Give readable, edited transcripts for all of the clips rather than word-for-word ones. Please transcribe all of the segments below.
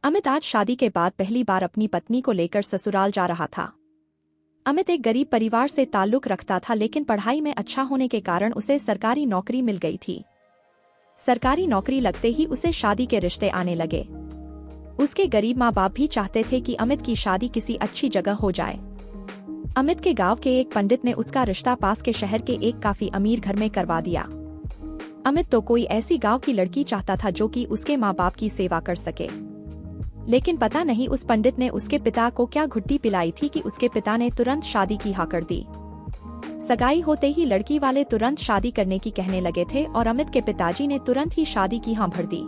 अमित आज शादी के बाद पहली बार अपनी पत्नी को लेकर ससुराल जा रहा था। अमित एक गरीब परिवार से ताल्लुक रखता था, लेकिन पढ़ाई में अच्छा होने के कारण उसे सरकारी नौकरी मिल गई थी। सरकारी नौकरी लगते ही उसे शादी के रिश्ते आने लगे। उसके गरीब माँ बाप भी चाहते थे कि अमित की शादी किसी अच्छी जगह हो जाए। अमित के गांव के एक पंडित ने उसका रिश्ता पास के शहर के एक काफी अमीर घर में करवा दिया। अमित तो कोई ऐसी गांव की लड़की चाहता था जो कि उसके माँ बाप की सेवा कर सके, लेकिन पता नहीं उस पंडित ने उसके पिता को क्या घुट्टी पिलाई थी कि उसके पिता ने तुरंत शादी की हाँ कर दी। सगाई होते ही लड़की वाले तुरंत शादी करने की कहने लगे थे और अमित के पिताजी ने तुरंत ही शादी की हाँ भर दी।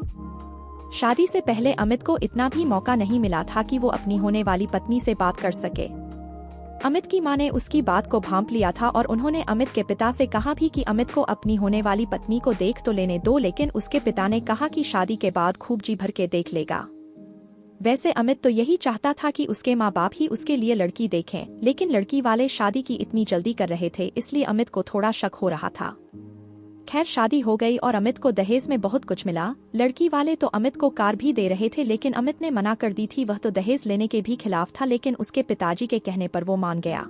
शादी से पहले अमित को इतना भी मौका नहीं मिला था कि वो अपनी होने वाली पत्नी से बात कर सके। अमित की मां ने उसकी बात को भांप लिया था और उन्होंने अमित के पिता से कहा भी कि अमित को अपनी होने वाली पत्नी को देख तो लेने दो, लेकिन उसके पिता ने कहा कि शादी के बाद खूब जी भर के देख लेगा। वैसे अमित तो यही चाहता था कि उसके माँ बाप ही उसके लिए लड़की देखें, लेकिन लड़की वाले शादी की इतनी जल्दी कर रहे थे, इसलिए अमित को थोड़ा शक हो रहा था। खैर शादी हो गई और अमित को दहेज में बहुत कुछ मिला। लड़की वाले तो अमित को कार भी दे रहे थे, लेकिन अमित ने मना कर दी थी। वह तो दहेज लेने के भी खिलाफ था, लेकिन उसके पिताजी के कहने पर वो मान गया।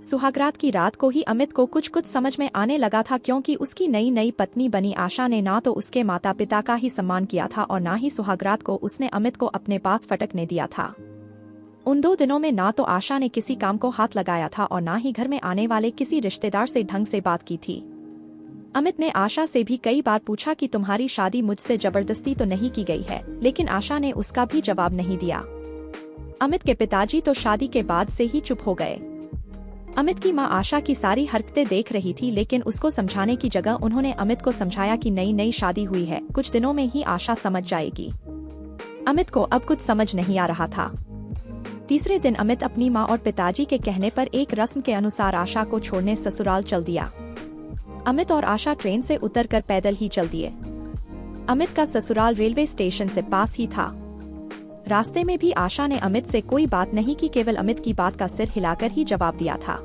सुहागरात की रात को ही अमित को कुछ कुछ समझ में आने लगा था, क्योंकि उसकी नई नई पत्नी बनी आशा ने ना तो उसके माता पिता का ही सम्मान किया था और ना ही सुहागरात को उसने अमित को अपने पास फटकने दिया था। उन 2 दिनों में ना तो आशा ने किसी काम को हाथ लगाया था और ना ही घर में आने वाले किसी रिश्तेदार से ढंग से बात की थी। अमित ने आशा से भी कई बार पूछा कि तुम्हारी शादी मुझसे जबरदस्ती तो नहीं की गई है, लेकिन आशा ने उसका भी जवाब नहीं दिया। अमित के पिताजी तो शादी के बाद से ही चुप हो गए। अमित की मां आशा की सारी हरकतें देख रही थी, लेकिन उसको समझाने की जगह उन्होंने अमित को समझाया कि नई नई शादी हुई है, कुछ दिनों में ही आशा समझ जाएगी। अमित को अब कुछ समझ नहीं आ रहा था। तीसरे दिन अमित अपनी मां और पिताजी के कहने पर एक रस्म के अनुसार आशा को छोड़ने ससुराल चल दिया। अमित और आशा ट्रेन से उतरकर पैदल ही चल दिए। अमित का ससुराल रेलवे स्टेशन से पास ही था। रास्ते में भी आशा ने अमित से कोई बात नहीं की, केवल अमित की बात का सिर हिलाकर ही जवाब दिया था।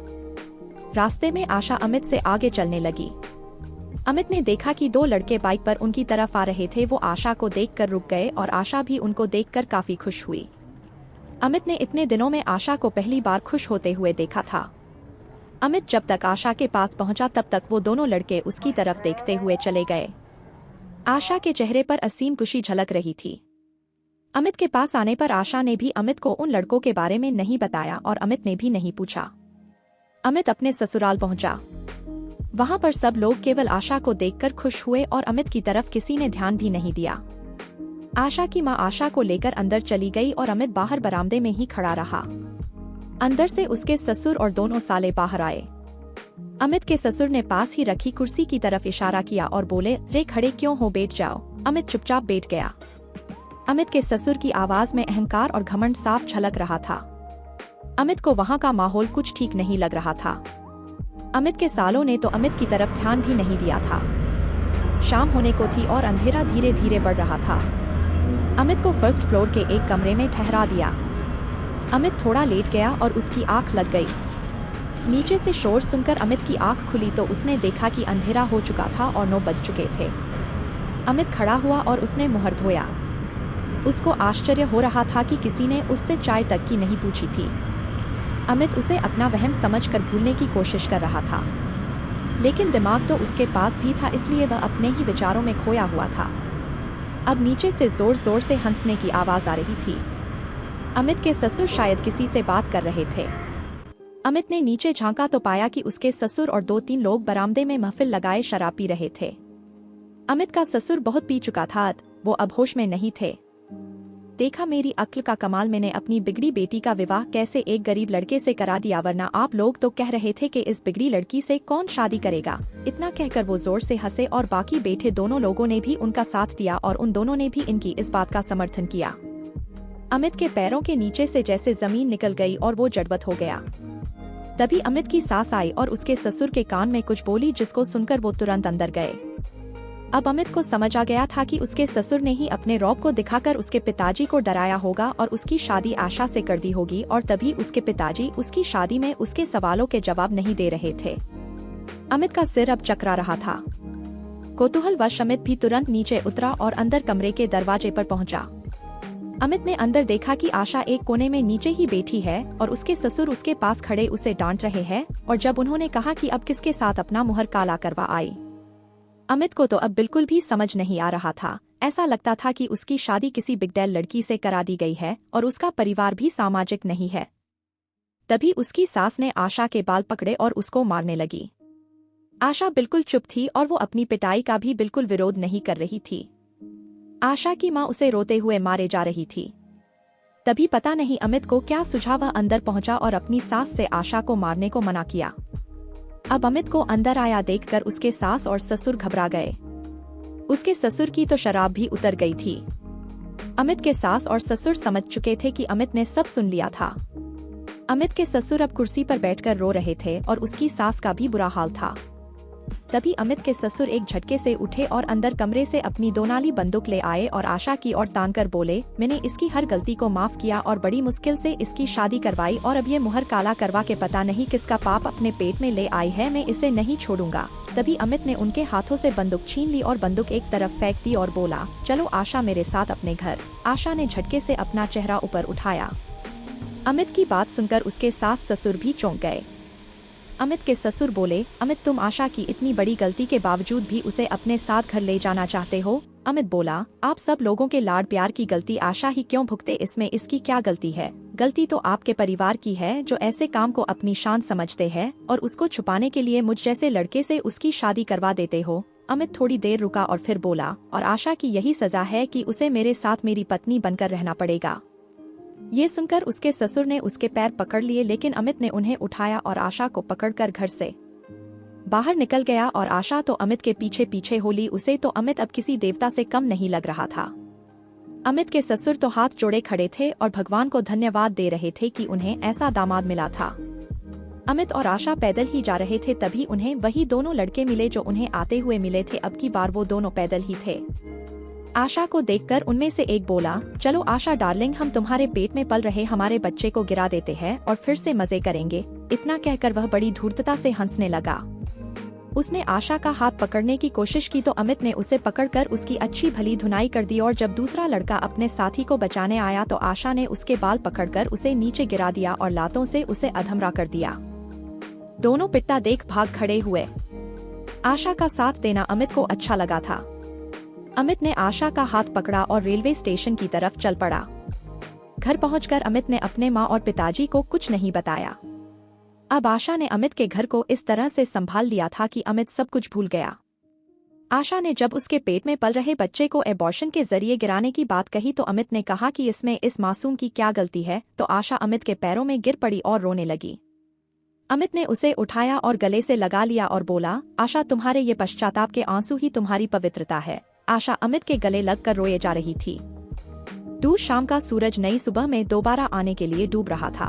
रास्ते में आशा अमित से आगे चलने लगी। अमित ने देखा कि 2 लड़के बाइक पर उनकी तरफ आ रहे थे। वो आशा को देखकर रुक गए और आशा भी उनको देखकर काफी खुश हुई। अमित ने इतने दिनों में आशा को पहली बार खुश होते हुए देखा था। अमित जब तक आशा के पास पहुंचा तब तक वो दोनों लड़के उसकी तरफ देखते हुए चले गए। आशा के चेहरे पर असीम खुशी झलक रही थी। अमित के पास आने पर आशा ने भी अमित को उन लड़कों के बारे में नहीं बताया और अमित ने भी नहीं पूछा। अमित अपने ससुराल पहुंचा। वहां पर सब लोग केवल आशा को देखकर खुश हुए और अमित की तरफ किसी ने ध्यान भी नहीं दिया। आशा की मां आशा को लेकर अंदर चली गई और अमित बाहर बरामदे में ही खड़ा रहा। अंदर से उसके ससुर और दोनों साले बाहर आए। अमित के ससुर ने पास ही रखी कुर्सी की तरफ इशारा किया और बोले, रे खड़े क्यों हो, बैठ जाओ। अमित चुपचाप बैठ गया। अमित के ससुर की आवाज में अहंकार और घमंड साफ झलक रहा था। अमित को वहां का माहौल कुछ ठीक नहीं लग रहा था। अमित के सालों ने तो अमित की तरफ ध्यान भी नहीं दिया था। शाम होने को थी और अंधेरा धीरे धीरे बढ़ रहा था। अमित को फर्स्ट फ्लोर के एक कमरे में ठहरा दिया। अमित थोड़ा लेट गया और उसकी आंख लग गई। नीचे से शोर सुनकर अमित की आंख खुली तो उसने देखा कि अंधेरा हो चुका था और 9 बज चुके थे। अमित खड़ा हुआ और उसने मुंह धोया। उसको आश्चर्य हो रहा था कि किसी ने उससे चाय तक की नहीं पूछी थी। अमित उसे अपना वहम समझकर भूलने की कोशिश कर रहा था, लेकिन दिमाग तो उसके पास भी था, इसलिए वह अपने ही विचारों में खोया हुआ था। अब नीचे से जोर जोर से हंसने की आवाज आ रही थी। अमित के ससुर शायद किसी से बात कर रहे थे। अमित ने नीचे झांका तो पाया कि उसके ससुर और 2-3 लोग बरामदे में महफिल लगाए शराब पी रहे थे। अमित का ससुर बहुत पी चुका था, वो अब होश में नहीं थे। देखा मेरी अक्ल का कमाल, मैंने अपनी बिगड़ी बेटी का विवाह कैसे एक गरीब लड़के से करा दिया, वरना आप लोग तो कह रहे थे कि इस बिगड़ी लड़की से कौन शादी करेगा। इतना कहकर वो जोर से हंसे और बाकी बैठे दोनों लोगों ने भी उनका साथ दिया और उन दोनों ने भी इनकी इस बात का समर्थन किया। अमित के पैरों के नीचे से जैसे जमीन निकल गई और वो जड़वत हो गया। तभी अमित की सास आई और उसके ससुर के कान में कुछ बोली, जिसको सुनकर वो तुरंत अंदर गए। अब अमित को समझ आ गया था कि उसके ससुर ने ही अपने रौब को दिखाकर उसके पिताजी को डराया होगा और उसकी शादी आशा से कर दी होगी, और तभी उसके पिताजी उसकी शादी में उसके सवालों के जवाब नहीं दे रहे थे। अमित का सिर अब चकरा रहा था। कौतूहलवश अमित भी तुरंत नीचे उतरा और अंदर कमरे के दरवाजे पर पहुंचा। अमित ने अंदर देखा कि आशा एक कोने में नीचे ही बैठी है और उसके ससुर उसके पास खड़े उसे डांट रहे हैं। और जब उन्होंने कहा कि अब किसके साथ अपना मुहर काला करवा आई, अमित को तो अब बिल्कुल भी समझ नहीं आ रहा था। ऐसा लगता था कि उसकी शादी किसी बिगडैल लड़की से करा दी गई है और उसका परिवार भी सामाजिक नहीं है। तभी उसकी सास ने आशा के बाल पकड़े और उसको मारने लगी। आशा बिल्कुल चुप थी और वो अपनी पिटाई का भी बिल्कुल विरोध नहीं कर रही थी। आशा की माँ उसे रोते हुए मारे जा रही थी। तभी पता नहीं अमित को क्या सुझाव अंदर पहुंचा और अपनी सास से आशा को मारने को मना किया। अब अमित को अंदर आया देखकर उसके सास और ससुर घबरा गए। उसके ससुर की तो शराब भी उतर गई थी। अमित के सास और ससुर समझ चुके थे कि अमित ने सब सुन लिया था। अमित के ससुर अब कुर्सी पर बैठकर रो रहे थे और उसकी सास का भी बुरा हाल था। तभी अमित के ससुर एक झटके से उठे और अंदर कमरे से अपनी दोनाली बंदूक ले आए और आशा की ओर तानकर बोले, मैंने इसकी हर गलती को माफ किया और बड़ी मुश्किल से इसकी शादी करवाई और अब ये मुहर काला करवा के पता नहीं किसका पाप अपने पेट में ले आई है, मैं इसे नहीं छोड़ूंगा। तभी अमित ने उनके हाथों से बंदूक छीन ली और बंदूक एक तरफ फेंक दी और बोला, चलो आशा मेरे साथ अपने घर। आशा ने झटके से अपना चेहरा ऊपर उठाया। अमित की बात सुनकर उसके सास ससुर भी चौंक गए। अमित के ससुर बोले, अमित तुम आशा की इतनी बड़ी गलती के बावजूद भी उसे अपने साथ घर ले जाना चाहते हो? अमित बोला, आप सब लोगों के लाड प्यार की गलती आशा ही क्यों भुगते, इसमें इसकी क्या गलती है? गलती तो आपके परिवार की है जो ऐसे काम को अपनी शान समझते हैं और उसको छुपाने के लिए मुझ जैसे लड़के से उसकी शादी करवा देते हो। अमित थोड़ी देर रुका और फिर बोला, और आशा की यही सजा है कि उसे मेरे साथ मेरी पत्नी बनकर रहना पड़ेगा। ये सुनकर उसके ससुर ने उसके पैर पकड़ लिए, लेकिन अमित ने उन्हें उठाया और आशा को पकड़कर घर से बाहर निकल गया और आशा तो अमित के पीछे पीछे हो ली। उसे तो अमित अब किसी देवता से कम नहीं लग रहा था। अमित के ससुर तो हाथ जोड़े खड़े थे और भगवान को धन्यवाद दे रहे थे कि उन्हें ऐसा दामाद मिला था। अमित और आशा पैदल ही जा रहे थे, तभी उन्हें वही दोनों लड़के मिले जो उन्हें आते हुए मिले थे। अब की बार वो दोनों पैदल ही थे। आशा को देखकर उनमें से एक बोला, चलो आशा डार्लिंग, हम तुम्हारे पेट में पल रहे हमारे बच्चे को गिरा देते हैं और फिर से मजे करेंगे। इतना कहकर वह बड़ी धूर्तता से हंसने लगा। उसने आशा का हाथ पकड़ने की कोशिश की तो अमित ने उसे पकड़कर उसकी अच्छी भली धुनाई कर दी और जब दूसरा लड़का अपने साथी को बचाने आया तो आशा ने उसके बाल पकड़कर उसे नीचे गिरा दिया और लातों से उसे अधमरा कर दिया। दोनों पिट्टा देख भाग खड़े हुए। आशा का साथ देना अमित को अच्छा लगा था। अमित ने आशा का हाथ पकड़ा और रेलवे स्टेशन की तरफ चल पड़ा। घर पहुंचकर अमित ने अपने माँ और पिताजी को कुछ नहीं बताया। अब आशा ने अमित के घर को इस तरह से संभाल लिया था कि अमित सब कुछ भूल गया। आशा ने जब उसके पेट में पल रहे बच्चे को एबॉर्शन के जरिए गिराने की बात कही तो अमित ने कहा कि इसमें इस मासूम की क्या गलती है, तो आशा अमित के पैरों में गिर पड़ी और रोने लगी। अमित ने उसे उठाया और गले से लगा लिया और बोला, आशा तुम्हारे ये पश्चाताप के आंसू ही तुम्हारी पवित्रता है। आशा अमित के गले लगकर रोए जा रही थी। दूर शाम का सूरज नई सुबह में दोबारा आने के लिए डूब रहा था।